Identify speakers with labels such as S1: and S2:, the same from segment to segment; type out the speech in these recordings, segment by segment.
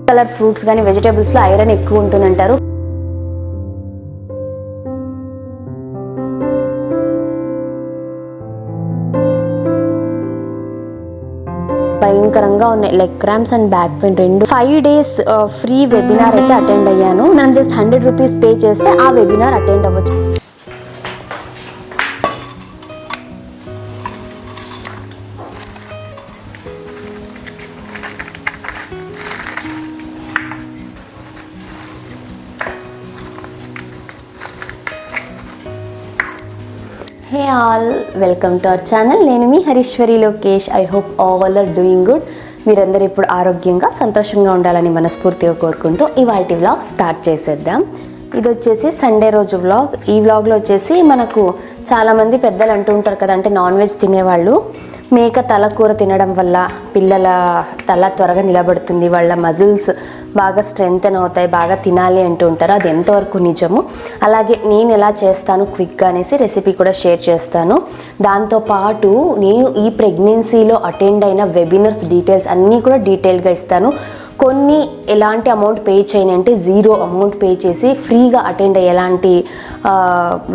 S1: Colour fruits కానీ వెజిటేబుల్స్లో iron ఎక్కువ ఉంటుందంటారు. భయంకరంగా ఉన్నాయి leg cramps and back pain రెండు. 5 days ఫ్రీ వెబినార్ అయితే అటెండ్ అయ్యాను. మనం జస్ట్ 100 rupees పే చేస్తే ఆ వెబినార్ అటెండ్ అవ్వచ్చు. Hey all, welcome to our channel. నేను మీ Harishwari Lokesh. I hope all are doing good. మీరందరూ ఇప్పుడు ఆరోగ్యంగా సంతోషంగా ఉండాలని మనస్ఫూర్తిగా కోరుకుంటూ ఇవాల్టి వ్లాగ్ స్టార్ట్ చేసేద్దాం. ఇది వచ్చేసి సండే రోజు వ్లాగ్. ఈ వ్లాగ్లో వచ్చేసి మనకు చాలామంది పెద్దలు అంటూ ఉంటారు కదా, అంటే నాన్ వెజ్ తినేవాళ్ళు మేక తల కూర తినడం వల్ల పిల్లల తల త్వరగా నిలబడుతుంది, వాళ్ళ మజిల్స్ బాగా స్ట్రెంగ్తెన్ అవుతాయి, బాగా తినాలి అంటూ ఉంటారు. అది ఎంతవరకు నిజము, అలాగే నేను ఎలా చేస్తాను క్విక్గా అనేసి రెసిపీ కూడా షేర్ చేస్తాను. దాంతోపాటు నేను ఈ ప్రెగ్నెన్సీలో అటెండ్ అయిన వెబినార్స్ డీటెయిల్స్ అన్నీ కూడా డీటెయిల్గా ఇస్తాను. కొన్ని ఎలాంటి అమౌంట్ పే చేయని, అంటే 0 అమౌంట్ పే చేసి ఫ్రీగా అటెండ్ అయ్యే ఎలాంటి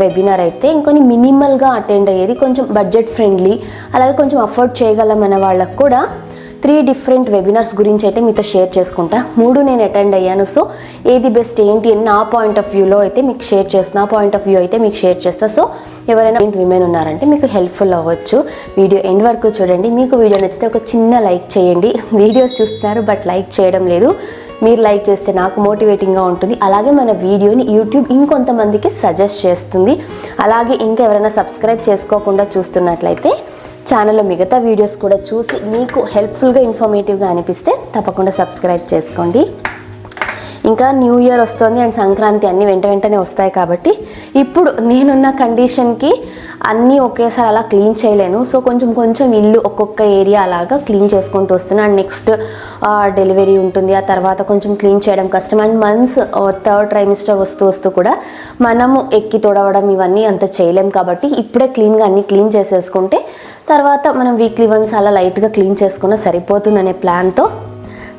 S1: వెబినార్ అయితే, ఇంకొన్ని మినిమల్గా అటెండ్ అయ్యేది కొంచెం బడ్జెట్ ఫ్రెండ్లీ, అలాగే కొంచెం అఫోర్డ్ చేయగలమనే వాళ్ళకు కూడా 3 different వెబినార్స్ గురించి అయితే మీతో షేర్ చేసుకుంటా. 3 నేను అటెండ్ అయ్యాను. సో ఏది బెస్ట్ ఏంటి అని నా పాయింట్ ఆఫ్ వ్యూలో అయితే మీకు షేర్ చేస్తాను. నా పాయింట్ ఆఫ్ వ్యూ అయితే మీకు షేర్ చేస్తా. సో ఎవరైనా విమెన్ ఉన్నారంటే మీకు హెల్ప్ఫుల్ అవ్వచ్చు. వీడియో ఎండ్ వరకు చూడండి. మీకు వీడియో నచ్చితే ఒక చిన్న లైక్ చేయండి. వీడియోస్ చూస్తున్నారు బట్ లైక్ చేయడం లేదు. మీరు లైక్ చేస్తే నాకు మోటివేటింగ్గా ఉంటుంది. అలాగే మన వీడియోని యూట్యూబ్ ఇంకొంతమందికి సజెస్ట్ చేస్తుంది. అలాగే ఇంకా ఎవరైనా సబ్స్క్రైబ్ చేసుకోకుండా చూస్తున్నట్లయితే ఛానల్లో మిగతా వీడియోస్ కూడా చూసి మీకు హెల్ప్ఫుల్గా ఇన్ఫర్మేటివ్గా అనిపిస్తే తప్పకుండా సబ్స్క్రైబ్ చేసుకోండి. ఇంకా న్యూ ఇయర్ వస్తుంది అండ్ సంక్రాంతి అన్నీ వెంటనే వస్తాయి కాబట్టి ఇప్పుడు నేనున్న కండిషన్కి అన్నీ ఒకేసారి అలా క్లీన్ చేయలేను. సో కొంచెం ఇల్లు ఒక్కొక్క ఏరియా అలాగా క్లీన్ చేసుకుంటూ వస్తున్నాను. అండ్ నెక్స్ట్ డెలివరీ ఉంటుంది, ఆ తర్వాత కొంచెం క్లీన్ చేయడం కష్టం. అండ్ మంత్స్ 3rd trimester వస్తూ కూడా మనము ఎక్కి తొడవడం ఇవన్నీ అంత చేయలేం కాబట్టి ఇప్పుడే క్లీన్గా అన్నీ క్లీన్ చేసేసుకుంటే తర్వాత మనం వీక్లీ వన్స్ అలా లైట్గా క్లీన్ చేసుకున్న సరిపోతుందనే ప్లాన్తో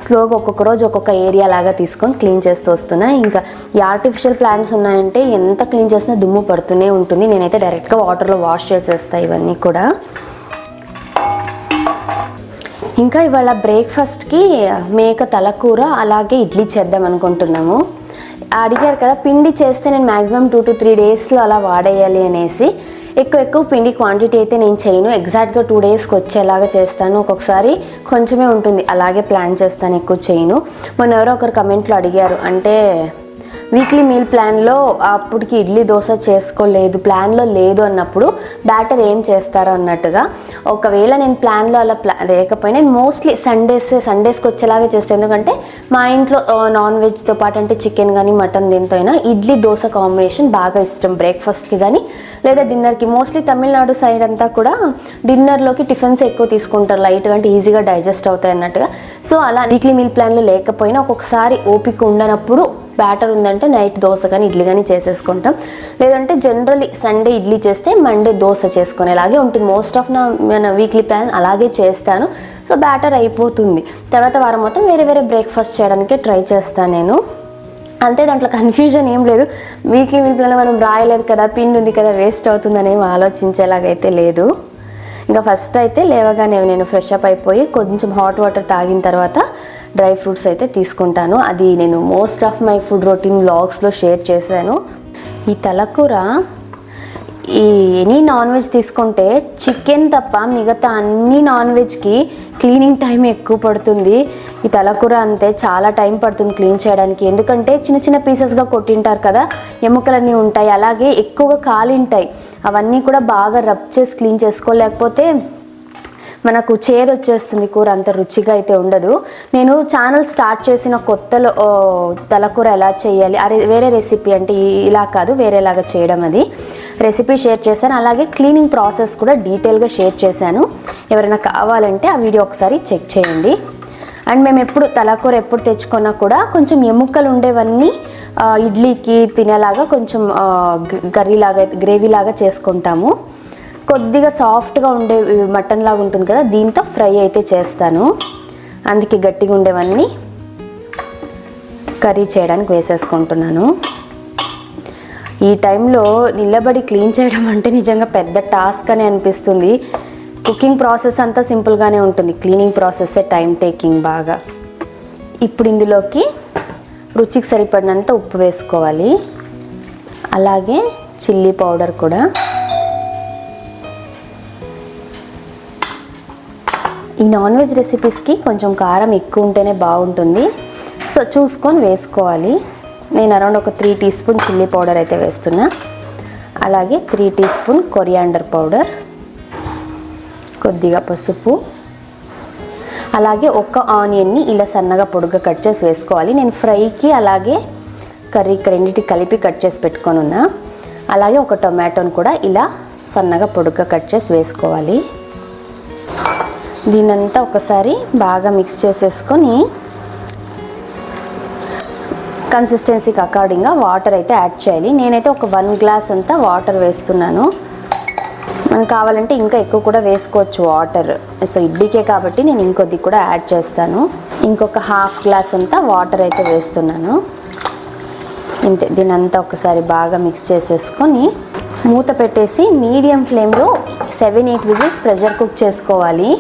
S1: స్లోగా ఒక్కొక్క రోజు ఒక్కొక్క ఏరియా లాగా తీసుకొని క్లీన్ చేస్తూ వస్తున్నా. ఇంకా ఈ ఆర్టిఫిషియల్ ప్లాంట్స్ ఉన్నాయంటే ఎంత క్లీన్ చేసినా దుమ్ము పడుతూనే ఉంటుంది. నేనైతే డైరెక్ట్గా వాటర్లో వాష్ చేసేస్తాను ఇవన్నీ కూడా. ఇంకా ఇవాళ బ్రేక్ఫాస్ట్కి మేక తలకూర అలాగే ఇడ్లీ చేద్దాం అనుకుంటున్నాము. అడిగారు కదా పిండి చేస్తే నేను మ్యాక్సిమం 2 to 3 daysలో అలా వాడేయాలి అనేసి. ఎక్కువ పిండి క్వాంటిటీ అయితే నేను చేయను. ఎగ్జాక్ట్గా 2 daysకి వచ్చేలాగా చేస్తాను. ఒక్కొక్కసారి కొంచెమే ఉంటుంది, అలాగే ప్లాన్ చేస్తాను, ఎక్కువ చేయను. మొన్న ఎవరో ఒకరు కమెంట్లో అడిగారు, అంటే వీక్లీ మీల్ ప్లాన్లో అప్పటికి ఇడ్లీ దోశ చేసుకోలేదు, ప్లాన్లో లేదు అన్నప్పుడు బ్యాటర్ ఏం చేస్తారో అన్నట్టుగా. ఒకవేళ నేను ప్లాన్లో అలా లేకపోయినా నేను మోస్ట్లీ సండేస్కి వచ్చేలాగా చేస్తాను. ఎందుకంటే మా ఇంట్లో నాన్ వెజ్తో పాటు అంటే చికెన్ కానీ మటన్ దేంతో అయినా ఇడ్లీ దోశ కాంబినేషన్ బాగా ఇష్టం. బ్రేక్ఫాస్ట్కి కానీ లేదా డిన్నర్కి. మోస్ట్లీ తమిళనాడు సైడ్ అంతా కూడా డిన్నర్లోకి టిఫిన్స్ ఎక్కువ తీసుకుంటారు, లైట్గా అంటే ఈజీగా డైజెస్ట్ అవుతాయి అన్నట్టుగా. సో అలా వీక్లీ మీల్ ప్లాన్లో లేకపోయినా ఒక్కొక్కసారి ఓపిక ఉండనప్పుడు బ్యాటర్ ఉందంటే నైట్ దోశ కానీ ఇడ్లీ కానీ చేసేసుకుంటాం. లేదంటే జనరల్లీ సండే ఇడ్లీ చేస్తే మండే దోశ చేసుకునేలాగే ఉంటుంది. మోస్ట్ ఆఫ్ మన వీక్లీ ప్లాన్ అలాగే చేస్తాను. సో బ్యాటర్ అయిపోతుంది. తర్వాత వారం మొత్తం వేరే బ్రేక్ఫాస్ట్ చేయడానికి ట్రై చేస్తాను నేను. అంతే, దాంట్లో కన్ఫ్యూజన్ ఏం లేదు. వీక్లీ మీల్ ప్లాన్ మనం రాయలేదు కదా, పిండి ఉంది కదా, వేస్ట్ అవుతుందని ఆలోచించేలాగైతే లేదు. ఇంకా ఫస్ట్ అయితే లేవగానే నేను ఫ్రెష్ అప్ అయిపోయి కొంచెం హాట్ వాటర్ తాగిన తర్వాత డ్రై ఫ్రూట్స్ అయితే తీసుకుంటాను. అది నేను most of my food routine వ్లాగ్స్లో షేర్ చేశాను. ఈ తలకూర ఎనీ నాన్ వెజ్ తీసుకుంటే చికెన్ తప్ప మిగతా అన్ని నాన్ వెజ్కి క్లీనింగ్ టైం ఎక్కువ పడుతుంది. ఈ తలకూర అంతే, చాలా టైం పడుతుంది క్లీన్ చేయడానికి. ఎందుకంటే చిన్న పీసెస్గా కొట్టింటారు కదా, ఎముకలన్నీ ఉంటాయి, అలాగే ఎక్కువగా కాలింటాయి. అవన్నీ కూడా బాగా రబ్ చేసి క్లీన్ చేసుకోలేకపోతే మనకు చేదు వచ్చేస్తుంది, కూర అంత రుచిగా అయితే ఉండదు. నేను ఛానల్ స్టార్ట్ చేసిన కొత్తలో తలకూర ఎలా చేయాలి, వేరే రెసిపీ అంటే ఇలా కాదు వేరేలాగా చేయడం, అది రెసిపీ షేర్ చేశాను. అలాగే క్లీనింగ్ ప్రాసెస్ కూడా డీటెయిల్గా షేర్ చేశాను. ఎవరైనా కావాలంటే ఆ వీడియో ఒకసారి చెక్ చేయండి. అండ్ మేము తలకూర ఎప్పుడు తెచ్చుకున్నా కూడా కొంచెం ఎముకలు ఉండేవన్నీ ఇడ్లీకి తినేలాగా కొంచెం గ్రేవీలాగా చేసుకుంటాము. కొద్దిగా సాఫ్ట్గా ఉండే మటన్ లాగా ఉంటుంది కదా, దీంతో ఫ్రై అయితే చేస్తాను. అందుకే గట్టిగా ఉండేవన్నీ కర్రీ చేయడానికి వేసేసుకుంటున్నాను. ఈ టైంలో నిలబడి క్లీన్ చేయడం అంటే నిజంగా పెద్ద టాస్క్ అని అనిపిస్తుంది. కుకింగ్ ప్రాసెస్ అంతా సింపుల్గానే ఉంటుంది, క్లీనింగ్ ప్రాసెస్సే టైం టేకింగ్ బాగా. ఇప్పుడు ఇందులోకి రుచికి సరిపడినంత ఉప్పు వేసుకోవాలి, అలాగే చిల్లీ పౌడర్ కూడా. ఈ నాన్ వెజ్ రెసిపీస్కి కొంచెం కారం ఎక్కువ ఉంటేనే బాగుంటుంది, సో చూసుకొని వేసుకోవాలి. నేను అరౌండ్ ఒక 3 టీ స్పూన్ చిల్లీ పౌడర్ అయితే వేస్తున్నా, అలాగే 3 టీ స్పూన్ కొరియాండర్ పౌడర్, కొద్దిగా పసుపు, అలాగే ఒక ఆనియన్ని ఇలా సన్నగా పొడుగ్గా కట్ చేసి వేసుకోవాలి. నేను ఫ్రైకి అలాగే కర్రీకి రెండింటికి కలిపి కట్ చేసి పెట్టుకొని ఉన్నా. అలాగే ఒక టొమాటోని కూడా ఇలా సన్నగా పొడుగ్గా కట్ చేసి వేసుకోవాలి. దీనంతా ఒకసారి బాగా మిక్స్ చేసేసుకొని కన్సిస్టెన్సీకి అకార్డింగ్గా వాటర్ అయితే యాడ్ చేయాలి. నేనైతే ఒక 1 గ్లాస్ అంతా వాటర్ వేస్తున్నాను. మనకు కావాలంటే ఇంకా ఎక్కువ కూడా వేసుకోవచ్చు వాటర్. సో ఇడ్లీకే కాబట్టి నేను ఇంకొద్ది కూడా యాడ్ చేస్తాను. ఇంకొక 1/2 గ్లాస్ అంతా వాటర్ అయితే వేస్తున్నాను. ఇంతే. దీనంతా ఒకసారి బాగా మిక్స్ చేసేసుకొని మూత పెట్టేసి మీడియం ఫ్లేమ్లో 7-8 విజిల్స్ ప్రెషర్ కుక్ చేసుకోవాలి.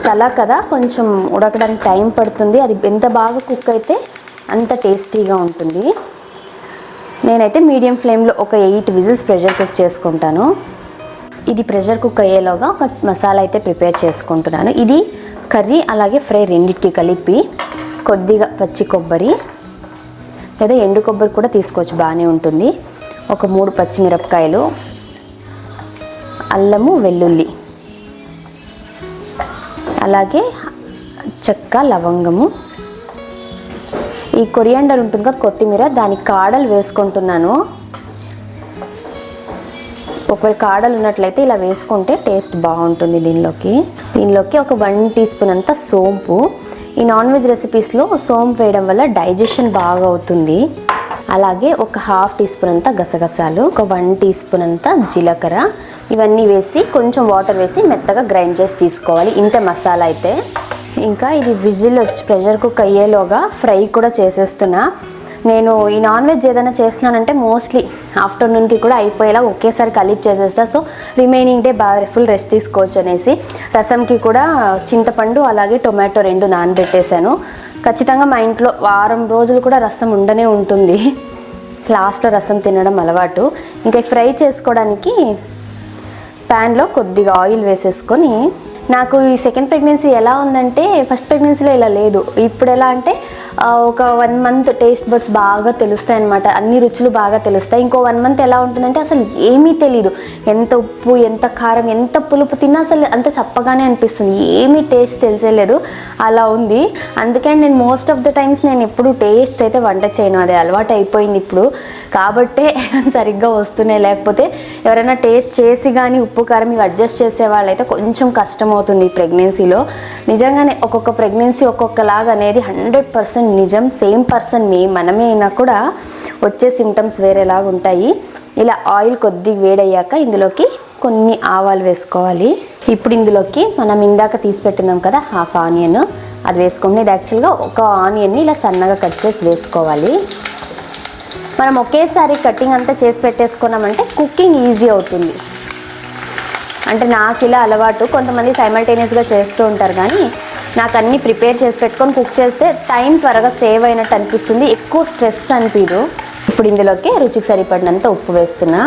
S1: తల కదా కొంచెం ఉడకడానికి టైం పడుతుంది. అది ఎంత బాగా కుక్ అయితే అంత టేస్టీగా ఉంటుంది. నేనైతే మీడియం ఫ్లేమ్లో ఒక 8 విజిల్స్ ప్రెషర్ కుక్ చేసుకుంటాను. ఇది ప్రెషర్ కుక్ అయ్యేలోగా ఒక మసాలా అయితే ప్రిపేర్ చేసుకుంటున్నాను. ఇది కర్రీ అలాగే ఫ్రై రెండింటికి కలిపి కొద్దిగా పచ్చి కొబ్బరి లేదా ఎండు కొబ్బరి కూడా తీసుకోవచ్చు, బాగానే ఉంటుంది. ఒక 3 పచ్చిమిరపకాయలు, అల్లము వెల్లుల్లి, అలాగే చెక్క లవంగము, ఈ కొరియాండర్ ఉంటుంది కదా కొత్తిమీర, దాని కాడలు వేసుకుంటున్నాను. ఒకవేళ కాడలు ఉన్నట్లయితే ఇలా వేసుకుంటే టేస్ట్ బాగుంటుంది. దీనిలోకి ఒక 1 టీ స్పూన్ అంతా సోంపు. ఈ నాన్ వెజ్ రెసిపీస్లో సోంపు వేయడం వల్ల డైజెషన్ బాగా అవుతుంది. అలాగే ఒక 1/2 టీ స్పూన్ అంతా గసగసాలు, ఒక 1 టీ స్పూన్ అంతా జీలకర్ర, ఇవన్నీ వేసి కొంచెం వాటర్ వేసి మెత్తగా గ్రైండ్ చేసి తీసుకోవాలి. ఇంతే మసాలా అయితే. ఇంకా ఇది విజిల్ వచ్చి ప్రెషర్ కుక్ అయ్యేలోగా ఫ్రై కూడా చేసేస్తున్నా. నేను ఈ నాన్ వెజ్ ఏదైనా చేస్తున్నానంటే మోస్ట్లీ ఆఫ్టర్నూన్కి కూడా అయిపోయేలా ఒకేసారి కలిపి చేసేస్తా. సో రిమైనింగ్ డే బాగా ఫుల్ రెస్ట్ తీసుకోవచ్చు అనేసి రసంకి కూడా చింతపండు అలాగే టొమాటో 2 నానబెట్టేశాను. ఖచ్చితంగా మా ఇంట్లో వారం రోజులు కూడా రసం ఉండనే ఉంటుంది. లాస్ట్లో రసం తినడం అలవాటు. ఇంకా ఫ్రై చేసుకోవడానికి ప్యాన్లో కొద్దిగా ఆయిల్ వేసేసుకొని, నాకు ఈ సెకండ్ ప్రెగ్నెన్సీ ఎలా ఉందంటే ఫస్ట్ ప్రెగ్నెన్సీలో ఇలా లేదు. ఇప్పుడు ఎలా అంటే ఒక 1 మంత్ టేస్ట్ బడ్స్ బాగా తెలుస్తాయి అన్నమాట, అన్ని రుచులు బాగా తెలుస్తాయి. ఇంకో 1 మంత్ ఎలా ఉంటుందంటే అసలు ఏమీ తెలీదు. ఎంత ఉప్పు, ఎంత కారం, ఎంత పులుపు తిన్నా అసలు అంత చప్పగానే అనిపిస్తుంది, ఏమీ టేస్ట్ తెలిసేలేదు. అలా ఉంది. అందుకే నేను మోస్ట్ ఆఫ్ ద టైమ్స్ నేను ఎప్పుడు టేస్ట్ అయితే వంట చేయను, అది అలవాటు అయిపోయింది ఇప్పుడు. కాబట్టే సరిగ్గా వస్తున్నాయి. లేకపోతే ఎవరైనా టేస్ట్ చేసి కానీ ఉప్పు కారం ఇవి అడ్జస్ట్ చేసే వాళ్ళైతే కొంచెం కష్టం అవుతుంది ఈ ప్రెగ్నెన్సీలో. నిజంగానే ఒక్కొక్క ప్రెగ్నెన్సీ ఒక్కొక్కలాగా అనేది 100% నిజం. సేమ్ పర్సన్ మనమే అయినా కూడా వచ్చే సిమ్టమ్స్ వేరేలాగా ఉంటాయి. ఇలా ఆయిల్ కొద్దిగా వేడయ్యాక ఇందులోకి కొన్ని ఆవాలు వేసుకోవాలి. ఇప్పుడు ఇందులోకి మనం ఇందాక తీసి పెట్టున్నాం కదా 1/2 ఆనియన్, అది వేసుకోండి. ఇది యాక్చువల్గా ఒక ఆనియన్ని ఇలా సన్నగా కట్ చేసి వేసుకోవాలి. మనం ఒకేసారి కటింగ్ అంతా చేసి పెట్టేసుకున్నామంటే కుకింగ్ ఈజీ అవుతుంది. అంటే నాకు ఇలా అలవాటు. కొంతమంది సైమల్టేనియస్గా చేస్తూ ఉంటారు, కానీ నాకు అన్నీ ప్రిపేర్ చేసి పెట్టుకొని కుక్ చేస్తే టైం త్వరగా సేవ్ అయినట్టు అనిపిస్తుంది, ఎక్కువ స్ట్రెస్ అనిపించదు. ఇప్పుడు ఇందులోకి రుచికి సరిపడినంత ఉప్పు వేస్తున్నా.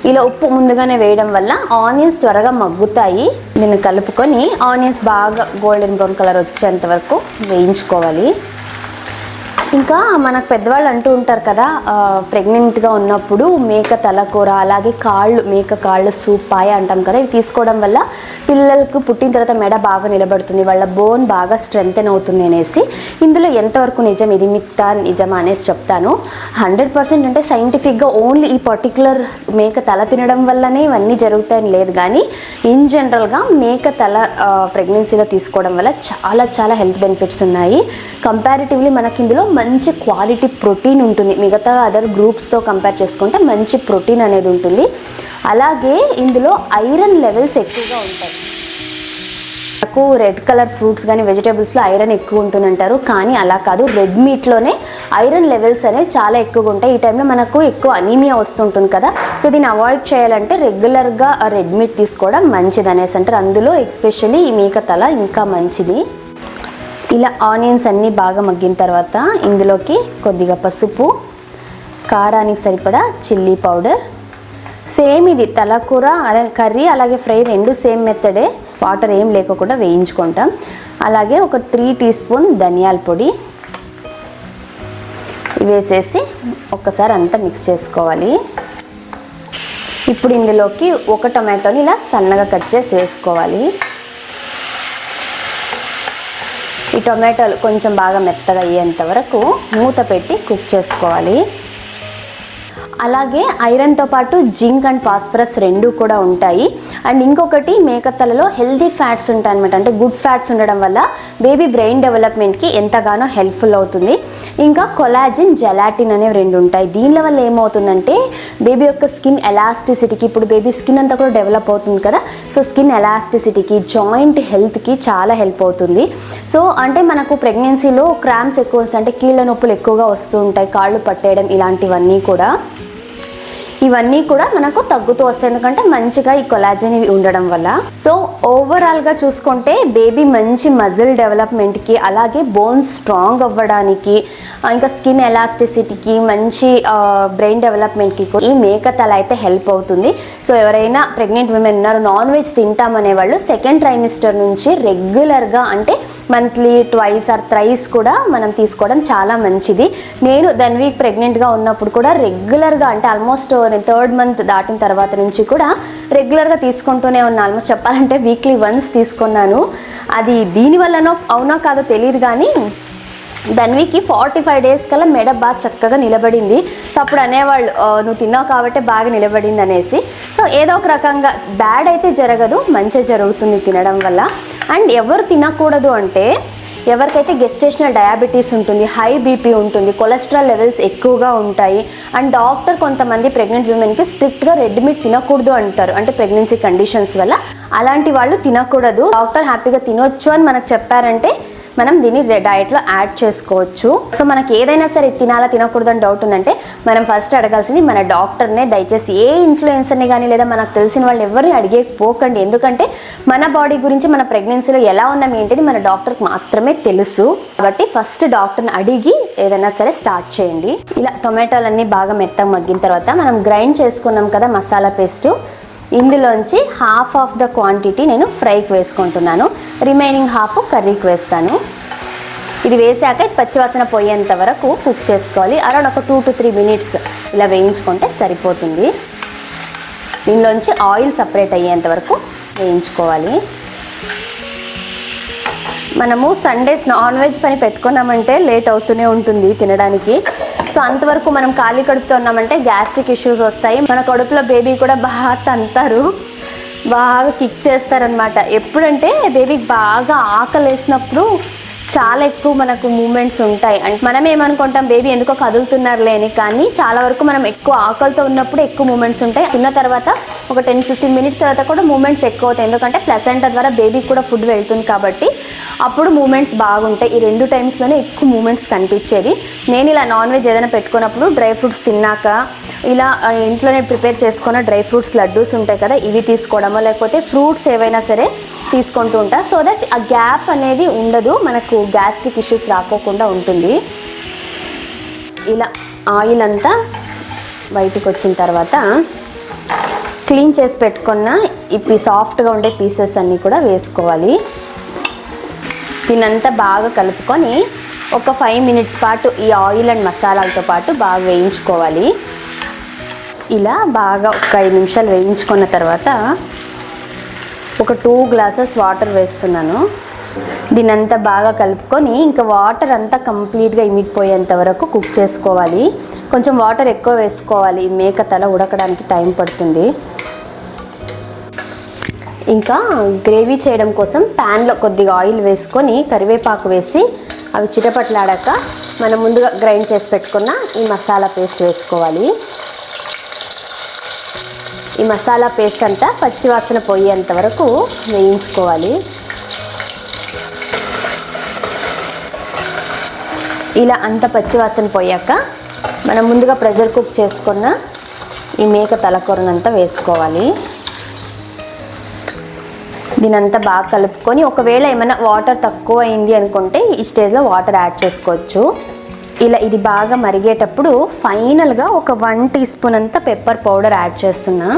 S1: ఇలా ఉప్పు ముందుగానే వేయడం వల్ల ఆనియన్స్ త్వరగా మగ్గుతాయి. దీన్ని కలుపుకొని ఆనియన్స్ బాగా గోల్డెన్ బ్రౌన్ కలర్ వచ్చేంత వరకు వేయించుకోవాలి. ఇంకా మనకు పెద్దవాళ్ళు అంటూ ఉంటారు కదా, ప్రెగ్నెంట్గా ఉన్నప్పుడు మేక తలకూర అలాగే మేక కాళ్ళు సూప్ పాయ అంటాం కదా, ఇవి తీసుకోవడం వల్ల పిల్లలకు పుట్టిన తర్వాత మెడ బాగా నిలబడుతుంది, వాళ్ళ బోన్ బాగా స్ట్రెంగ్తెన్ అవుతుంది అనేసి. ఇందులో ఎంతవరకు నిజం, ఇది మిత్తా నిజమా అనేసి చెప్తాను. 100% అంటే సైంటిఫిక్గా ఓన్లీ ఈ పర్టికులర్ మేక తల తినడం వల్లనే ఇవన్నీ జరుగుతాయని లేదు, కానీ ఇన్ జనరల్గా మేక తల ప్రెగ్నెన్సీలో తీసుకోవడం వల్ల చాలా చాలా హెల్త్ బెనిఫిట్స్ ఉన్నాయి. కంపారిటివ్లీ మనకి ఇందులో మంచి క్వాలిటీ ప్రోటీన్ ఉంటుంది. మిగతా అదర్ గ్రూప్స్తో కంపేర్ చేసుకుంటే మంచి ప్రోటీన్ అనేది ఉంటుంది. అలాగే ఇందులో ఐరన్ లెవెల్స్ ఎక్కువగా ఉంటాయి. నాకు రెడ్ కలర్ ఫ్రూట్స్ కానీ వెజిటేబుల్స్లో ఐరన్ ఎక్కువ ఉంటుంది అంటారు, కానీ అలా కాదు. రెడ్ మీట్లోనే ఐరన్ లెవెల్స్ అనేవి చాలా ఎక్కువగా ఉంటాయి. ఈ టైంలో మనకు ఎక్కువ అనీమియా వస్తుంటుంది కదా, సో దీన్ని అవాయిడ్ చేయాలంటే రెగ్యులర్గా రెడ్ మీట్ తీసుకోవడం మంచిది అనేసి అంటారు. అందులో ఎస్పెషల్లీ ఈ మేక తల ఇంకా మంచిది. ఇలా ఆనియన్స్ అన్నీ బాగా మగ్గిన తర్వాత ఇందులోకి కొద్దిగా పసుపు, కారానికి సరిపడా చిల్లీ పౌడర్, సేమ్ ఇది తలకూర అదే కర్రీ అలాగే ఫ్రై రెండు సేమ్ మెథడే, వాటర్ ఏం లేకుండా వేయించుకుంటాం. అలాగే ఒక 3 టీ స్పూన్ ధనియాల పొడి వేసేసి ఒక్కసారి అంతా మిక్స్ చేసుకోవాలి. ఇప్పుడు ఇందులోకి ఒక టొమాటోని ఇలా సన్నగా కట్ చేసి వేసుకోవాలి. ఈ టొమాటోలు కొంచెం బాగా మెత్తగా అయ్యేంత వరకు మూత పెట్టి కుక్ చేసుకోవాలి. అలాగే ఐరన్తో పాటు జింక్ అండ్ ఫాస్ఫరస్ రెండు కూడా ఉంటాయి. అండ్ ఇంకొకటి మేకతలలో హెల్దీ ఫ్యాట్స్ ఉంటాయి అనమాట. అంటే గుడ్ ఫ్యాట్స్ ఉండడం వల్ల బేబీ బ్రెయిన్ డెవలప్మెంట్కి ఎంతగానో హెల్ప్ఫుల్ అవుతుంది. ఇంకా కొలాజిన్, జెలాటిన్ అనేవి రెండు ఉంటాయి. దీనిల వల్ల ఏమవుతుందంటే బేబీ యొక్క స్కిన్ ఎలాస్టిసిటీకి, ఇప్పుడు బేబీ స్కిన్ అంతా కూడా డెవలప్ అవుతుంది కదా, సో స్కిన్ ఎలాస్టిసిటీకి, జాయింట్ హెల్త్కి చాలా హెల్ప్ అవుతుంది. సో అంటే మనకు ప్రెగ్నెన్సీలో క్రాంప్స్ ఎక్కువ వస్తాయి, అంటే కీళ్ళ నొప్పులు ఎక్కువగా వస్తూ ఉంటాయి, కాళ్ళు పట్టేయడం ఇలాంటివన్నీ కూడా ఇవన్నీ కూడా మనకు తగ్గుతూ వస్తాయి, ఎందుకంటే మంచిగా ఈ కొలాజన్ ఉండడం వల్ల. సో ఓవరాల్గా చూసుకుంటే బేబీ మంచి మజిల్ డెవలప్మెంట్కి, అలాగే బోన్స్ స్ట్రాంగ్ అవ్వడానికి, ఇంకా స్కిన్ ఎలాస్టిసిటీకి, మంచి బ్రెయిన్ డెవలప్మెంట్కి ఈ మేక తల అయితే హెల్ప్ అవుతుంది. సో ఎవరైనా ప్రెగ్నెంట్ విమెన్ ఉన్నారు, నాన్ వెజ్ తింటామనే వాళ్ళు సెకండ్ ట్రైమిస్టర్ నుంచి రెగ్యులర్గా అంటే మంత్లీ 2 or 3 కూడా మనం తీసుకోవడం చాలా మంచిది. నేను ధన్వీక్ ప్రెగ్నెంట్గా ఉన్నప్పుడు కూడా రెగ్యులర్గా, అంటే ఆల్మోస్ట్ నేను 3rd మంత్ దాటిన తర్వాత నుంచి కూడా రెగ్యులర్గా తీసుకుంటూనే ఉన్నాను. ఆల్మోస్ట్ చెప్పాలంటే వీక్లీ వన్స్ తీసుకున్నాను. అది దీనివల్లనో అవునో కాదో తెలియదు, కానీ ధన్వీకి 45 days కల్లా మెడ బాగా చక్కగా నిలబడింది. సో అప్పుడు అనేవాళ్ళు నువ్వు తిన్నావు కాబట్టి బాగా నిలబడింది అనేసి. సో ఏదో ఒక రకంగా బ్యాడ్ అయితే జరగదు, మంచి జరుగుతుంది తినడం వల్ల. అండ్ ఎవరు తినకూడదు అంటే ఎవరికైతే గెస్టేషనల్ డయాబెటీస్ ఉంటుంది, హై బీపీ ఉంటుంది, కొలెస్ట్రాల్ లెవెల్స్ ఎక్కువగా ఉంటాయి, అండ్ డాక్టర్ కొంతమంది ప్రెగ్నెంట్ విమెన్కి స్ట్రిక్ట్గా రెడ్ మీట్ తినకూడదు అంటారు, అంటే ప్రెగ్నెన్సీ కండిషన్స్ వల్ల. అలాంటి వాళ్ళు తినకూడదు. డాక్టర్ హ్యాపీగా తినొచ్చు అని మనకు చెప్పారంటే మనం దీన్ని డైట్లో యాడ్ చేసుకోవచ్చు. సో మనకి ఏదైనా సరే తినాలా తినకూడదు అని డౌట్ ఉందంటే మనం ఫస్ట్ అడగాల్సింది మన డాక్టర్నే. దయచేసి ఏ ఇన్ఫ్లుయెన్సర్ని కానీ లేదా మనకు తెలిసిన వాళ్ళు ఎవరిని అడిగేకపోకండి, ఎందుకంటే మన బాడీ గురించి మన ప్రెగ్నెన్సీలో ఎలా ఉన్నాం ఏంటిది మన డాక్టర్కి మాత్రమే తెలుసు. కాబట్టి ఫస్ట్ డాక్టర్ని అడిగి ఏదైనా సరే స్టార్ట్ చేయండి. ఇలా టొమాటోలన్నీ బాగా మెత్తగా మగ్గిన తర్వాత మనం గ్రైండ్ చేసుకున్నాం కదా మసాలా పేస్టు, ఇందులోంచి హాఫ్ ఆఫ్ ద క్వాంటిటీ నేను ఫ్రైకి వేసుకుంటున్నాను, రిమైనింగ్ హాఫ్ కర్రీకి వేస్తాను. ఇది వేసాక పచ్చివాసన పోయేంత వరకు కుక్ చేసుకోవాలి. అరౌండ్ ఒక 2 to 3 minutes ఇలా వేయించుకుంటే సరిపోతుంది. దీనిలోంచి ఆయిల్ సపరేట్ అయ్యేంత వరకు వేయించుకోవాలి. మనము సండేస్ నాన్ వెజ్ పని పెట్టుకున్నామంటే లేట్ అవుతూనే ఉంటుంది తినడానికి. సో అంతవరకు మనం ఖాళీ కడుపుతో ఉన్నామంటే గ్యాస్ట్రిక్ ఇష్యూస్ వస్తాయి. మన కడుపులో బేబీ కూడా బాగా తంతారు, బాగా కిక్ చేస్తారనమాట. ఎప్పుడంటే బేబీకి బాగా ఆకలి వేసినప్పుడు చాలా ఎక్కువ మనకు మూమెంట్స్ ఉంటాయి. అంటే మనం ఏమనుకుంటాం బేబీ ఎందుకో కదులుతున్నారులే అని, కానీ చాలా వరకు మనం ఎక్కువ ఆకలితో ఉన్నప్పుడు ఎక్కువ మూమెంట్స్ ఉంటాయి. తిన్న తర్వాత ఒక 10-15 minutes తర్వాత కూడా మూమెంట్స్ ఎక్కువ అవుతాయి, ఎందుకంటే ప్లసెంటా ద్వారా బేబీకి కూడా ఫుడ్ వెళ్తుంది కాబట్టి అప్పుడు మూమెంట్స్ బాగుంటాయి. ఈ 2 times-లోనే ఎక్కువ మూమెంట్స్ కనిపించేది. నేను ఇలా నాన్ వెజ్ ఏదైనా పెట్టుకున్నప్పుడు డ్రై ఫ్రూట్స్ తిన్నాక ఇలా ఇంట్లోనే ప్రిపేర్ చేసుకున్న డ్రై ఫ్రూట్స్ లడ్డూస్ ఉంటాయి కదా, ఇవి తీసుకోవడమో లేకపోతే ఫ్రూట్స్ ఏవైనా సరే తీసుకుంటూ ఉంటా. సో దట్ ఆ గ్యాప్ అనేది ఉండదు, మనకు గ్యాస్ట్రిక్ ఇష్యూస్ రాకోకుండా ఉంటుంది. ఇలా ఆయిల్ అంతా బయటికి వచ్చిన తర్వాత క్లీన్ చేసి పెట్టుకున్న ఈ సాఫ్ట్గా ఉండే పీసెస్ అన్నీ కూడా వేసుకోవాలి. దీనంతా బాగా కలుపుకొని ఒక 5 minutes పాటు ఈ ఆయిల్ అండ్ మసాలాలతో పాటు బాగా వేయించుకోవాలి. ఇలా బాగా ఒక 5 నిమిషాలు వేయించుకున్న తర్వాత ఒక 2 glasses వాటర్ వేస్తున్నాను. దీనంతా బాగా కలుపుకొని ఇంకా వాటర్ అంతా కంప్లీట్గా ఇమిడిపోయేంత వరకు కుక్ చేసుకోవాలి. కొంచెం వాటర్ ఎక్కువ వేసుకోవాలి, మేక తల ఉడకడానికి టైం పడుతుంది. ఇంకా గ్రేవీ చేయడం కోసం ప్యాన్లో కొద్దిగా ఆయిల్ వేసుకొని కరివేపాకు వేసి అవి చిటపట్లాడాక మనం ముందుగా గ్రైండ్ చేసి పెట్టుకున్న ఈ మసాలా పేస్ట్ వేసుకోవాలి. ఈ మసాలా పేస్ట్ అంతా పచ్చివాసన పోయేంత వరకు వేయించుకోవాలి. ఇలా అంత పచ్చివాసన పోయాక మనం ముందుగా ప్రెషర్ కుక్ చేసుకున్న ఈ మేక తలకూరనంతా వేసుకోవాలి. దీనంతా బాగా కలుపుకొని ఒకవేళ ఏమైనా వాటర్ తక్కువ అయింది అనుకుంటే ఈ స్టేజ్లో వాటర్ యాడ్ చేసుకోవచ్చు. ఇలా ఇది బాగా మరిగేటప్పుడు ఫైనల్గా ఒక 1 టీ స్పూన్ అంతా పెప్పర్ పౌడర్ యాడ్ చేస్తున్నా.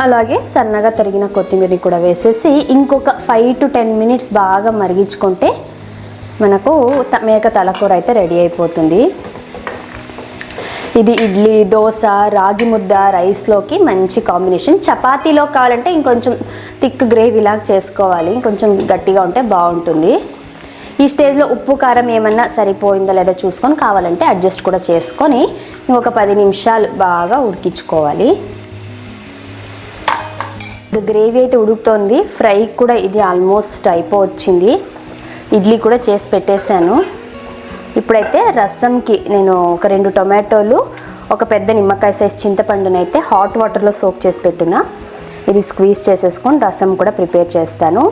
S1: అలాగే సన్నగా తరిగిన కొత్తిమీర కూడా వేసేసి ఇంకొక 5 to 10 మినిట్స్ బాగా మరిగించుకుంటే మనకు మేక తలకూర అయితే రెడీ అయిపోతుంది. ఇది ఇడ్లీ, దోశ, రాగి ముద్ద, రైస్లోకి మంచి కాంబినేషన్. చపాతీలో కావాలంటే ఇంకొంచెం థిక్ గ్రేవీ లాగా చేసుకోవాలి, ఇంకొంచెం గట్టిగా ఉంటే బాగుంటుంది. ఈ స్టేజ్లో ఉప్పు కారం ఏమన్నా సరిపోయిందా లేదా చూసుకొని కావాలంటే అడ్జస్ట్ కూడా చేసుకొని ఇంకొక 10 నిమిషాలు బాగా ఉడికించుకోవాలి. గ్రేవీ అయితే ఉడుకుతోంది, ఫ్రై కూడా ఇది ఆల్మోస్ట్ అయిపోవచ్చింది. ఇడ్లీ కూడా చేసి పెట్టేశాను. ఇప్పుడైతే రసంకి నేను ఒక 2 టొమాటోలు, ఒక పెద్ద నిమ్మకాయ సైజ్ చింతపండునైతే హాట్ వాటర్లో సోక్ చేసి పెట్టున్నా. ఇది స్క్వీజ్ చేసేసుకొని రసం కూడా ప్రిపేర్ చేస్తాను.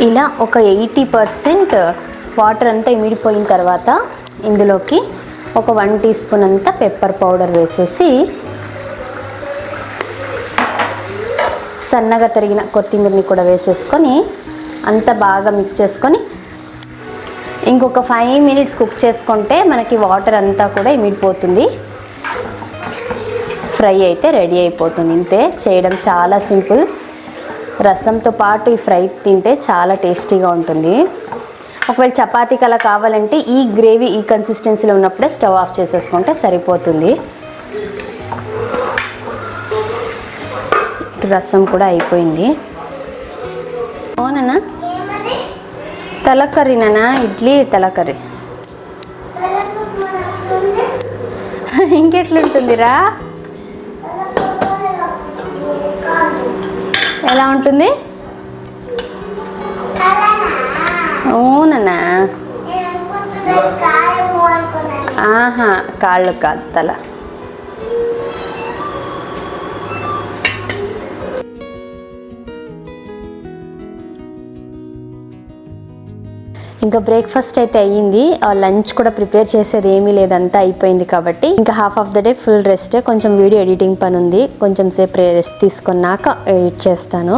S1: ఇలా ఒక 80% వాటర్ అంతా ఇమిడిపోయిన తర్వాత ఇందులోకి ఒక 1 టీ స్పూన్ అంతా పెప్పర్ పౌడర్ వేసేసి సన్నగా తరిగిన కొత్తిమీరని కూడా వేసేసుకొని అంతా బాగా మిక్స్ చేసుకొని ఇంకొక 5 మినిట్స్ కుక్ చేసుకుంటే మనకి వాటర్ అంతా కూడా ఇమిడిపోతుంది. ఫ్రై అయితే రెడీ అయిపోతుంది. ఇంతే, చేయడం చాలా సింపుల్. రసంతో పాటు ఈ ఫ్రై తింటే చాలా టేస్టీగా ఉంటుంది. ఒకవేళ చపాతీకి అలా కావాలంటే ఈ గ్రేవీ ఈ కన్సిస్టెన్సీలో ఉన్నప్పుడే స్టవ్ ఆఫ్ చేసేసుకుంటే సరిపోతుంది. రసం కూడా అయిపోయింది. అవునా తలకర్రీనా? ఇడ్లీ తలకర్రీ ఇంకెట్లుంటుందిరా? ఎలా ఉంటుంది? అవునా? ఆహా, కాళ్ళు కాదు, తల. ఇంకా బ్రేక్ఫాస్ట్ అయితే అయ్యింది. లంచ్ కూడా ప్రిపేర్ చేసేది ఏమీ లేదంతా అయిపోయింది కాబట్టి ఇంకా half of the day full రెస్టే. కొంచెం వీడియో ఎడిటింగ్ పని ఉంది, కొంచెం సేపు రెస్ట్ తీసుకున్నాక ఎడిట్ చేస్తాను.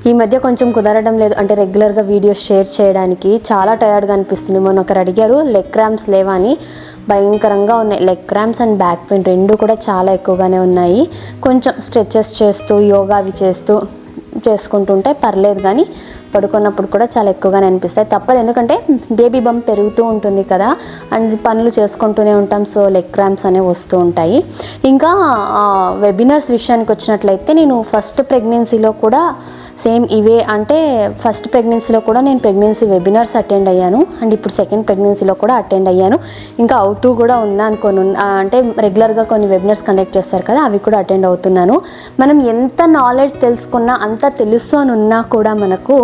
S1: ఈ మధ్య కొంచెం కుదరడం లేదు, అంటే రెగ్యులర్గా వీడియోస్ షేర్ చేయడానికి చాలా టయర్డ్గా అనిపిస్తుంది. మొన్న ఒకరు అడిగారు లెగ్ క్రాంప్స్ లేవా అని. భయంకరంగా ఉన్నాయి. Leg cramps and back pain రెండు కూడా చాలా ఎక్కువగానే ఉన్నాయి. కొంచెం స్ట్రెచెస్ చేస్తూ యోగా అవి చేసుకుంటుంటే పర్లేదు, కానీ పడుకున్నప్పుడు కూడా చాలా ఎక్కువగానే అనిపిస్తాయి. తప్పదు, ఎందుకంటే బేబీ బంప్ పెరుగుతూ ఉంటుంది కదా, అండ్ పనులు చేసుకుంటూనే ఉంటాం. సో లెగ్ క్రాంప్స్ అనేవి వస్తూ ఉంటాయి. ఇంకా వెబినార్స్ విషయానికి వచ్చినట్లయితే నేను ఫస్ట్ ప్రెగ్నెన్సీలో కూడా సేమ్ ఇవే, అంటే ఫస్ట్ ప్రెగ్నెన్సీలో కూడా నేను ప్రెగ్నెన్సీ వెబినార్స్ అటెండ్ అయ్యాను, అండ్ ఇప్పుడు సెకండ్ ప్రెగ్నెన్సీలో కూడా అటెండ్ అయ్యాను. ఇంకా అవుతూ కూడా ఉన్నాను. అంటే రెగ్యులర్గా కొన్ని వెబినార్స్ కండక్ట్ చేస్తారు కదా, అవి కూడా అటెండ్ అవుతున్నాను. మనం ఎంత నాలెడ్జ్ తెలుసుకున్నా, అంత తెలుసుకున్నా కూడా మనకు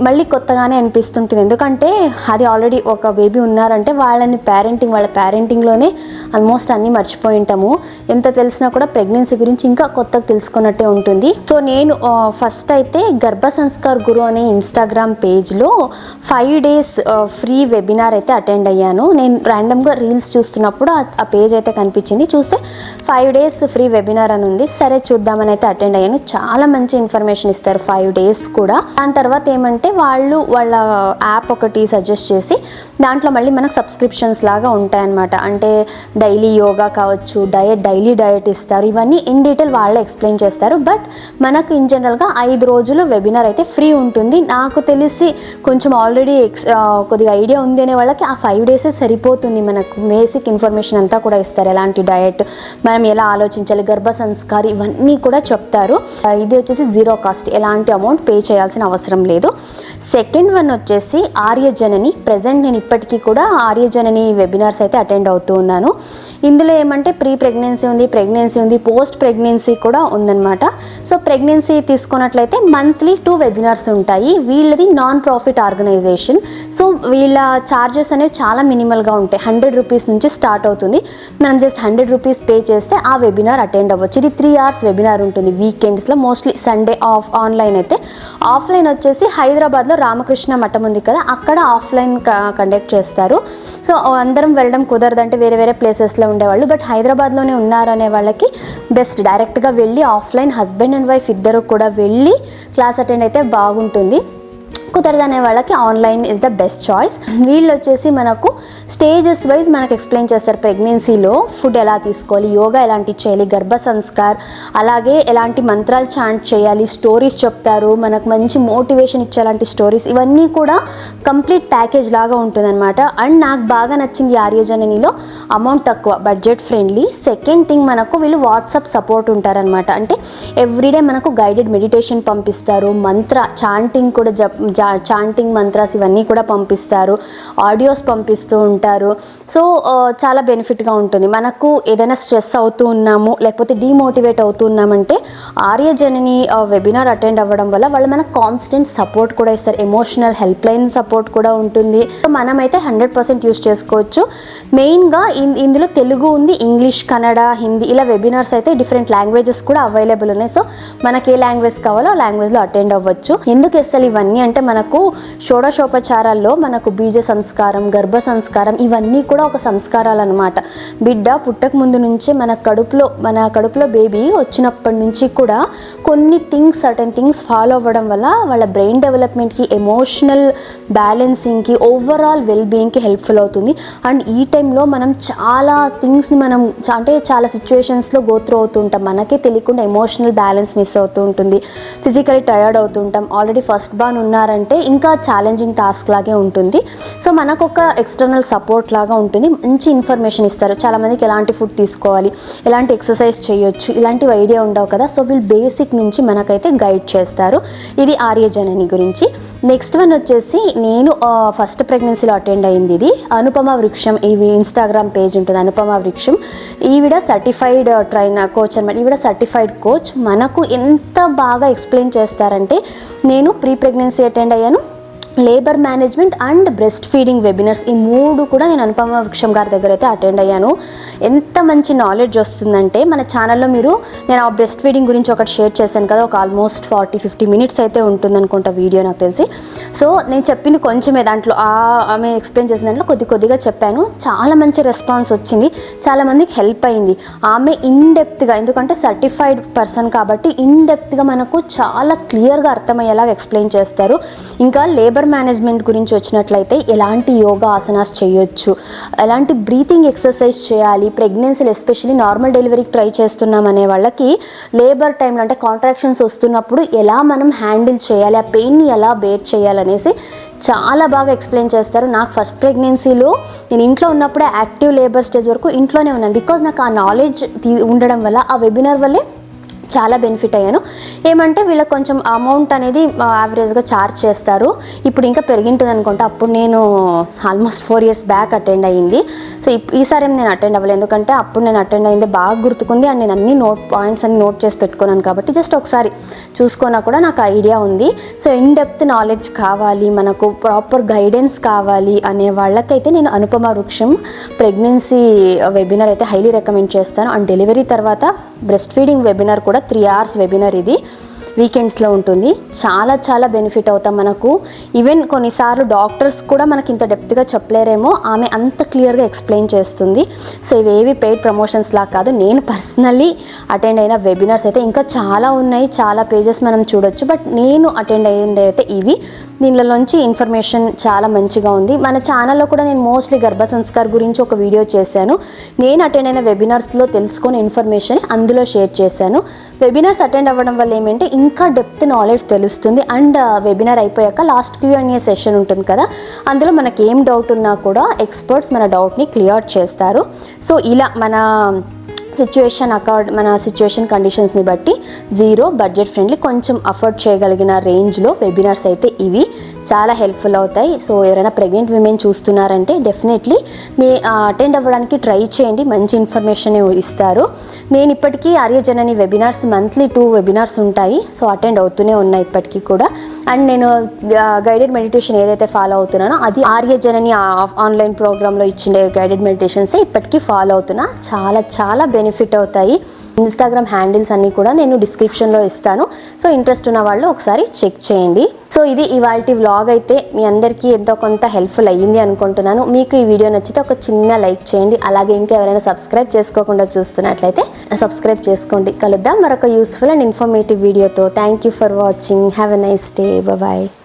S1: మళ్ళీ కొత్తగానే అనిపిస్తుంటుంది. ఎందుకంటే అది ఆల్రెడీ ఒక బేబీ ఉన్నారంటే వాళ్ళ పేరెంటింగ్లోనే ఆల్మోస్ట్ అన్నీ మర్చిపోయి ఉంటాము. ఎంత తెలిసినా కూడా ప్రెగ్నెన్సీ గురించి ఇంకా కొత్తగా తెలుసుకున్నట్టే ఉంటుంది. సో నేను ఫస్ట్ అయితే గర్భ సంస్కార్ గురు అనే ఇన్స్టాగ్రామ్ పేజ్లో 5 days ఫ్రీ వెబినార్ అయితే అటెండ్ అయ్యాను. నేను ర్యాండమ్గా రీల్స్ చూస్తున్నప్పుడు ఆ పేజ్ అయితే కనిపించింది. చూస్తే 5 days ఫ్రీ వెబినార్ అని ఉంది. సరే చూద్దామని అయితే అటెండ్ అయ్యాను. చాలా మంచి ఇన్ఫర్మేషన్ ఇస్తారు 5 days కూడా. దాని తర్వాత ఏమంటే వాళ్ళ యాప్ ఒకటి సజెస్ట్ చేసి దాంట్లో మళ్ళీ మనకు సబ్స్క్రిప్షన్స్ లాగా ఉంటాయన్నమాట. అంటే డైలీ యోగా కావచ్చు, డైలీ డయట్ ఇస్తారు. ఇవన్నీ ఇన్ డీటెయిల్ వాళ్ళే ఎక్స్ప్లెయిన్ చేస్తారు. బట్ మనకు ఇన్ జనరల్గా 5 రోజులు వెబినార్ అయితే ఫ్రీ ఉంటుంది. నాకు తెలిసి కొంచెం ఆల్రెడీ కొద్దిగా ఐడియా ఉంది అనే వాళ్ళకి ఆ 5 days సరిపోతుంది. మనకు బేసిక్ ఇన్ఫర్మేషన్ అంతా కూడా ఇస్తారు. ఎలాంటి డయట్, మనం ఎలా ఆలోచించాలి, గర్భ సంస్కారం, ఇవన్నీ కూడా చెప్తారు. ఇది వచ్చేసి 0 కాస్ట్, ఎలాంటి అమౌంట్ పే చేయాల్సిన అవసరం లేదు. సెకండ్ వన్ వచ్చేసి ఆర్యజనని. ప్రజెంట్ నేను ఇప్పటికీ కూడా ఆర్యజనని వెబినార్స్ అయితే అటెండ్ అవుతూ ఉన్నాను. ఇందులో ఏమంటే ప్రెగ్నెన్సీ ఉంది, పోస్ట్ ప్రెగ్నెన్సీ కూడా ఉందన్నమాట. సో ప్రెగ్నెన్సీ తీసుకున్నట్లయితే మంత్లీ 2 వెబినార్స్ ఉంటాయి. వీళ్ళది నాన్ ప్రాఫిట్ ఆర్గనైజేషన్. సో వీళ్ళ ఛార్జెస్ అనేవి చాలా మినిమల్గా ఉంటాయి. 100 రూపీస్ నుంచి స్టార్ట్ అవుతుంది. మనం జస్ట్ 100 రూపీస్ పే చేస్తే ఆ వెబినార్ అటెండ్ అవ్వచ్చు. ఇది 3 hours వెబినార్ ఉంటుంది వీకెండ్స్లో, మోస్ట్లీ సండే ఆన్లైన్ అయితే. ఆఫ్లైన్ వచ్చేసి హైదరాబాద్లో రామకృష్ణ మఠం ఉంది కదా, అక్కడ ఆఫ్లైన్ కండక్ట్ చేస్తారు. సో అందరం వెళ్ళడం కుదరదంటే వేరే వేరే ప్లేసెస్లో ఉండేవాళ్ళు, బట్ హైదరాబాద్లోనే ఉన్నారనే వాళ్ళకి బెస్ట్ డైరెక్ట్గా వెళ్ళి ఆఫ్లైన్ హస్బెండ్ అండ్ వైఫ్ ఇద్దరు కూడా వెళ్ళి క్లాస్ అటెండ్ అయితే బాగుంటుంది. కుదరదనే వాళ్ళకి online is the best choice. వీళ్ళు వచ్చేసి మనకు స్టేజెస్ వైజ్ మనకు ఎక్స్ప్లెయిన్ చేస్తారు. ప్రెగ్నెన్సీలో ఫుడ్ ఎలా తీసుకోవాలి, యోగా ఎలాంటి చేయాలి, గర్భ సంస్కార్, అలాగే ఎలాంటి మంత్రాలు చాంట్ చేయాలి, స్టోరీస్ చెప్తారు, మనకు మంచి మోటివేషన్ ఇచ్చేలాంటి స్టోరీస్, ఇవన్నీ కూడా కంప్లీట్ ప్యాకేజ్ లాగా ఉంటుందన్నమాట. అండ్ నాకు బాగా నచ్చింది ఆర్యజననిలో అమౌంట్ తక్కువ, బడ్జెట్ ఫ్రెండ్లీ. సెకండ్ థింగ్ మనకు వీళ్ళు వాట్సాప్ సపోర్ట్ ఉంటారనమాట. అంటే ఎవ్రీడే మనకు గైడెడ్ మెడిటేషన్ పంపిస్తారు, మంత్ర చాంటింగ్ కూడా చాంటింగ్ మంత్రాస్ ఇవన్నీ కూడా పంపిస్తారు, ఆడియోస్ పంపిస్తూ ఉంటారు. సో చాలా బెనిఫిట్గా ఉంటుంది. మనకు ఏదైనా స్ట్రెస్ అవుతూ ఉన్నాము, లేకపోతే డీమోటివేట్ అవుతూ ఉన్నామంటే ఆర్యజనని వెబినార్ అటెండ్ అవ్వడం వల్ల వాళ్ళు మనకు కాన్స్టెంట్ సపోర్ట్ కూడా ఇస్తారు. ఎమోషనల్ హెల్ప్ లైన్ సపోర్ట్ కూడా ఉంటుంది. సో మనమైతే 100% యూస్ చేసుకోవచ్చు. మెయిన్గా ఇందులో తెలుగు ఉంది, ఇంగ్లీష్, కన్నడ, హిందీ, ఇలా వెబినార్స్ అయితే డిఫరెంట్ లాంగ్వేజెస్ కూడా అవైలబుల్ ఉన్నాయి. సో మనకి ఏ లాంగ్వేజ్ కావాలో ఆ లాంగ్వేజ్లో అటెండ్ అవ్వచ్చు. ఎందుకు అసలు ఇవన్నీ అంటే మనకు షోడశోపచారాల్లో మనకు బీజ సంస్కారం, గర్భ సంస్కారం, ఇవన్నీ కూడా ఒక సంస్కారాలు అనమాట. బిడ్డ పుట్టక ముందు నుంచే మన కడుపులో బేబీ వచ్చినప్పటి నుంచి కూడా కొన్ని సర్టెన్ థింగ్స్ ఫాలో అవ్వడం వల్ల వాళ్ళ బ్రెయిన్ డెవలప్మెంట్కి, ఎమోషనల్ బ్యాలెన్సింగ్కి, ఓవరాల్ వెల్బీయింగ్కి హెల్ప్ఫుల్ అవుతుంది. అండ్ ఈ టైంలో మనం చాలా థింగ్స్ని అంటే చాలా సిచ్యువేషన్స్లో గోత్రూ అవుతూ ఉంటాం. మనకే తెలియకుండా ఎమోషనల్ బ్యాలెన్స్ మిస్ అవుతూ ఉంటుంది, ఫిజికలీ టయర్డ్ అవుతూ ఉంటాం. ఆల్రెడీ ఫస్ట్ బార్న్ ఉన్నారంటే ఇంకా ఛాలెంజింగ్ టాస్క్ లాగే ఉంటుంది. సో మనకు ఒక ఎక్స్టర్నల్ సపోర్ట్ లాగా ఉంటుంది. మంచి ఇన్ఫర్మేషన్ ఇస్తారు. చాలామందికి ఎలాంటి ఫుడ్ తీసుకోవాలి, ఎలాంటి ఎక్సర్సైజ్ చేయొచ్చు, ఇలాంటివి ఐడియా ఉండవు కదా. సో వీళ్ళు బేసిక్ నుంచి మనకైతే గైడ్ చేస్తారు. ఇది ఆర్యజనని గురించి. నెక్స్ట్ వన్ వచ్చేసి నేను ఫస్ట్ ప్రెగ్నెన్సీలో అటెండ్ అయింది. ఇది అనుపమ వృక్షం, ఇవి ఇన్స్టాగ్రామ్ పేజ్ ఉంటుంది, అనుపమ వృక్షం. ఈవిడ సర్టిఫైడ్ కోచ్ అనమాట. ఈవిడ సర్టిఫైడ్ కోచ్. మనకు ఎంత బాగా ఎక్స్ప్లెయిన్ చేస్తారంటే, నేను ప్రీ ప్రెగ్నెన్సీ అటెండ్ అయ్యాను, labour management and breast feeding webinars, ఈ 3 కూడా నేను అనుపమ వృక్షం గారి దగ్గర అయితే అటెండ్ అయ్యాను. ఎంత మంచి నాలెడ్జ్ వస్తుందంటే, మన ఛానల్లో నేను ఆ బ్రెస్ట్ ఫీడింగ్ గురించి ఒకటి షేర్ చేశాను కదా, ఒక ఆల్మోస్ట్ 40-50 minutes అయితే ఉంటుంది అనుకుంటా వీడియో నాకు తెలిసి. సో నేను చెప్పింది కొంచెమే, దాంట్లో ఆమె ఎక్స్ప్లెయిన్ చేసిన దాంట్లో కొద్దిగా చెప్పాను. చాలా మంచి రెస్పాన్స్ వచ్చింది, చాలామందికి హెల్ప్ అయింది. ఆమె ఇన్డెప్త్గా, ఎందుకంటే సర్టిఫైడ్ పర్సన్ కాబట్టి ఇన్డెప్త్గా మనకు చాలా క్లియర్గా అర్థమయ్యేలాగా ఎక్స్ప్లెయిన్ చేస్తారు. ఇంకా లేబర్ మేనేజ్మెంట్ గురించి వచ్చినట్లయితే ఎలాంటి యోగా ఆసనాస్ చేయొచ్చు, ఎలాంటి బ్రీతింగ్ ఎక్సర్సైజ్ చేయాలి, ప్రెగ్నెన్సీలు ఎస్పెషల్లీ నార్మల్ డెలివరీకి ట్రై చేస్తున్నాం అనే వాళ్ళకి లేబర్ టైంలో అంటే కాంట్రాక్షన్స్ వస్తున్నప్పుడు ఎలా మనం హ్యాండిల్ చేయాలి, ఆ పెయిన్ని ఎలా బేర్ చేయాలనేసి చాలా బాగా ఎక్స్ప్లెయిన్ చేస్తారు. నాకు ఫస్ట్ ప్రెగ్నెన్సీలో నేను ఇంట్లో ఉన్నప్పుడే యాక్టివ్ లేబర్ స్టేజ్ వరకు ఇంట్లోనే ఉన్నాను. బికాజ్ నాకు ఆ నాలెడ్జ్ ఉండడం వల్ల, ఆ వెబినార్ వల్లే చాలా బెనిఫిట్ అయ్యాను. ఏమంటే వీళ్ళకి కొంచెం అమౌంట్ అనేది యావరేజ్గా ఛార్జ్ చేస్తారు. ఇప్పుడు ఇంకా పెరిగింటుంది అనుకుంటా. అప్పుడు నేను ఆల్మోస్ట్ 4 years బ్యాక్ అటెండ్ అయ్యింది. సో ఈసారి నేను అటెండ్ అవ్వలేదు, ఎందుకంటే అప్పుడు నేను అటెండ్ అయింది బాగా గుర్తుకుంది. అండ్ నేను అన్ని పాయింట్స్ అన్ని నోట్ చేసి పెట్టుకున్నాను కాబట్టి జస్ట్ ఒకసారి చూసుకున్నా కూడా నాకు ఐడియా ఉంది. సో ఇన్ డెప్త్ నాలెడ్జ్ కావాలి, మనకు ప్రాపర్ గైడెన్స్ కావాలి అనే వాళ్ళకైతే నేను అనుపమ వృక్షం ప్రెగ్నెన్సీ వెబినార్ అయితే హైలీ రికమెండ్ చేస్తాను. అండ్ డెలివరీ తర్వాత బ్రెస్ట్ ఫీడింగ్ వెబినార్ కూడా 3 hours వెబినార్, ఇది వీకెండ్స్లో ఉంటుంది. చాలా బెనిఫిట్ అవుతాం మనకు. ఈవెన్ కొన్నిసార్లు డాక్టర్స్ కూడా మనకి ఇంత డెప్త్గా చెప్పలేరేమో, ఆమె అంత క్లియర్గా ఎక్స్ప్లెయిన్ చేస్తుంది. సో ఇవేవి పెయిడ్ ప్రమోషన్స్ లా కాదు, నేను పర్సనల్లీ అటెండ్ అయిన వెబినార్స్ అయితే ఇంకా చాలా ఉన్నాయి, చాలా పేజెస్ మనం చూడొచ్చు. బట్ నేను అటెండ్ అయ్యింది అయితే ఇవి. దీనిలోంచి ఇన్ఫర్మేషన్ చాలా మంచిగా ఉంది. మన ఛానల్లో కూడా నేను మోస్ట్లీ గర్భ సంస్కార్ గురించి ఒక వీడియో చేశాను. నేను అటెండ్ అయిన వెబినార్స్లో తెలుసుకునే ఇన్ఫర్మేషన్ అందులో షేర్ చేశాను. వెబినార్స్ అటెండ్ అవ్వడం వల్ల ఏమంటే ఇంకా డెప్త్ నాలెడ్జ్ తెలుస్తుంది. అండ్ వెబినార్ అయిపోయాక లాస్ట్ Q&A సెషన్ ఉంటుంది కదా, అందులో మనకి ఏం డౌట్ ఉన్నా కూడా ఎక్స్పర్ట్స్ మన డౌట్ని క్లియర్ చేస్తారు. సో ఇలా మన సిచ్యువేషన్ కండిషన్స్ని బట్టి 0 బడ్జెట్ ఫ్రెండ్లీ, కొంచెం అఫోర్డ్ చేయగలిగిన రేంజ్లో వెబినార్స్ అయితే ఇవి. చాలా హెల్ప్ఫుల్ అవుతాయి. సో ఎవరైనా ప్రెగ్నెంట్ విమెన్ చూస్తున్నారంటే డెఫినెట్లీ అటెండ్ అవ్వడానికి ట్రై చేయండి, మంచి ఇన్ఫర్మేషన్ ఇస్తారు. నేను ఇప్పటికీ ఆర్యజనని వెబినార్స్ మంత్లీ 2 వెబినార్స్ ఉంటాయి. సో అటెండ్ అవుతూనే ఉన్నాయి ఇప్పటికీ కూడా. అండ్ నేను గైడెడ్ మెడిటేషన్ ఏదైతే ఫాలో అవుతున్నానో అది ఆర్యజనని ఆన్లైన్ ప్రోగ్రాంలో ఇచ్చిన గైడెడ్ మెడిటేషన్సే ఇప్పటికీ ఫాలో అవుతున్నా. చాలా చాలా బెనిఫిట్ అవుతాయి. ఇన్స్టాగ్రామ్ హ్యాండిల్స్ అన్నీ కూడా నేను డిస్క్రిప్షన్లో ఇస్తాను. సో ఇంట్రెస్ట్ ఉన్న వాళ్ళు ఒకసారి చెక్ చేయండి. సో ఇది ఇవాల్టి వ్లాగ్ అయితే మీ అందరికీ ఎంతో కొంత హెల్ప్ఫుల్ అయ్యింది అనుకుంటున్నాను. మీకు ఈ వీడియో నచ్చితే ఒక చిన్న లైక్ చేయండి. అలాగే ఇంకా ఎవరైనా సబ్స్క్రైబ్ చేసుకోకుండా చూస్తున్నట్లయితే సబ్స్క్రైబ్ చేసుకోండి. కలుద్దాం మరొక యూస్ఫుల్ అండ్ ఇన్ఫర్మేటివ్ వీడియోతో. Thank you for watching. Have a nice day. Bye.